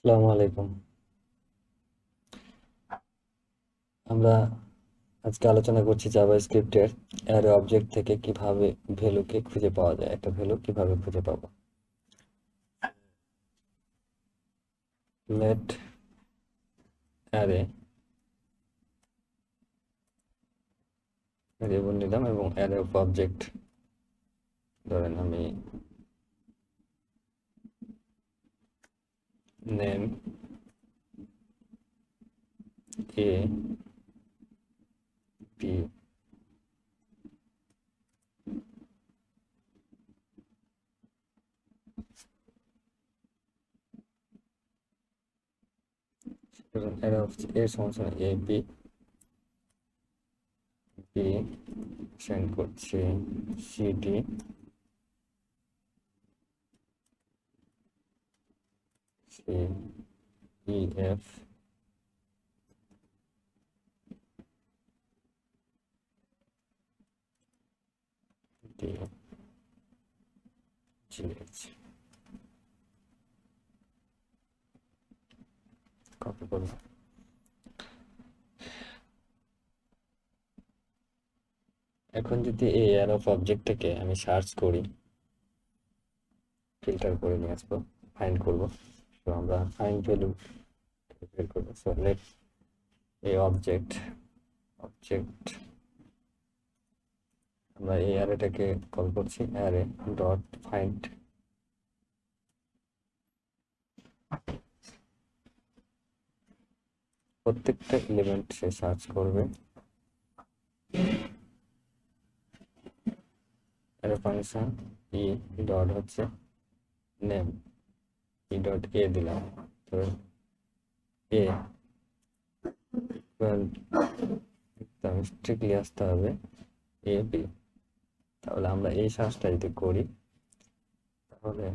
আসসালামু আলাইকুম। আমরা আজকে আলোচনা করছি জাভাস্ক্রিপ্টের অ্যারে অবজেক্ট থেকে কিভাবে ভ্যালুকে খুঁজে পাওয়া যায়, একটা ভ্যালু কিভাবে খুঁজে পাবো। লেট অ্যারে ভেরিয়েবল নিলাম এবং অ্যারে অফ অবজেক্ট ধরেন আমি name A P array of এর সমান এ বি বি সেন্ড করছি CD C E F D G H. Copy করলাম। এখন যদি এই অ্যারে অফ অবজেক্টটাকে আমি সার্চ করি, ফিল্টার করে নিয়ে আসবো, ফাইন্ড করবো। তো আমরা ফাইন্ড ভ্যালু বের করবো। সো লেট এই অবজেক্ট আমরা এই অ্যারেটাকে কল করছি অ্যারে ডট ফাইন্ড। প্রত্যেকটা এলিমেন্ট সে সার্চ করবে। অ্যারে ফাংশন ই ডট হচ্ছে নেম, ই ডট এ দিলাম। তো এ স্ট্রিক্টলি আসতে হবে এ বি। তাহলে আমরা এই সার্চটা যদি করি, তাহলে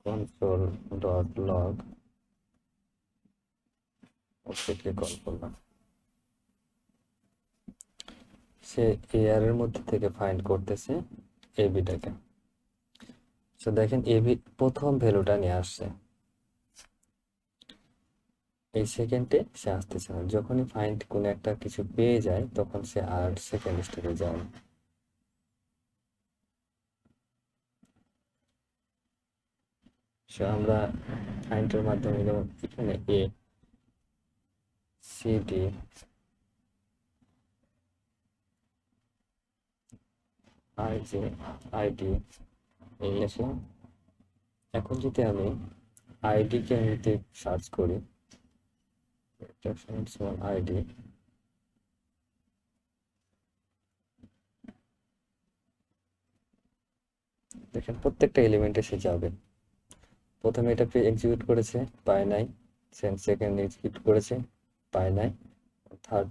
কনসোল ডট লগ অবজেক্টকে কল করলাম। সে এআর এর মধ্যে থেকে ফাইন্ড করতেছে এবিটাকে। সো দেখেন এবি প্রথম ভ্যালুটা নিয়ে আসছে, এই সেকেন্ডে সে আসতেছে না। যখনই ফাইন্ড কোনো একটা কিছু পেয়ে যায় তখন সে আর সেকেন্ড স্টেপে যায় না। সো আমরা ফাইন্ডের মাধ্যমে যেমন এখানে A C D I J ID এই লিখলাম। এখন যদি আমি আইডিকে এমনিতে সার্চ করি, আইডি, দেখেন প্রত্যেকটা এলিমেন্টে সে যাবে। প্রথমে এটা এক্সিকিউট করেছে, পায় নাই। সেকেন্ড এক্সিকিউট করেছে, পায় নাই। থার্ড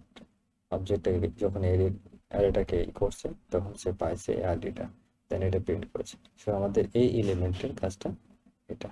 অবজেক্টটাকে যখন অ্যারেটাকে করছে তখন সে পাইছে আইডিটা, দেন এটা প্রিন্ট করেছে। সো আমাদের এই এলিমেন্টের কাজটা এটা।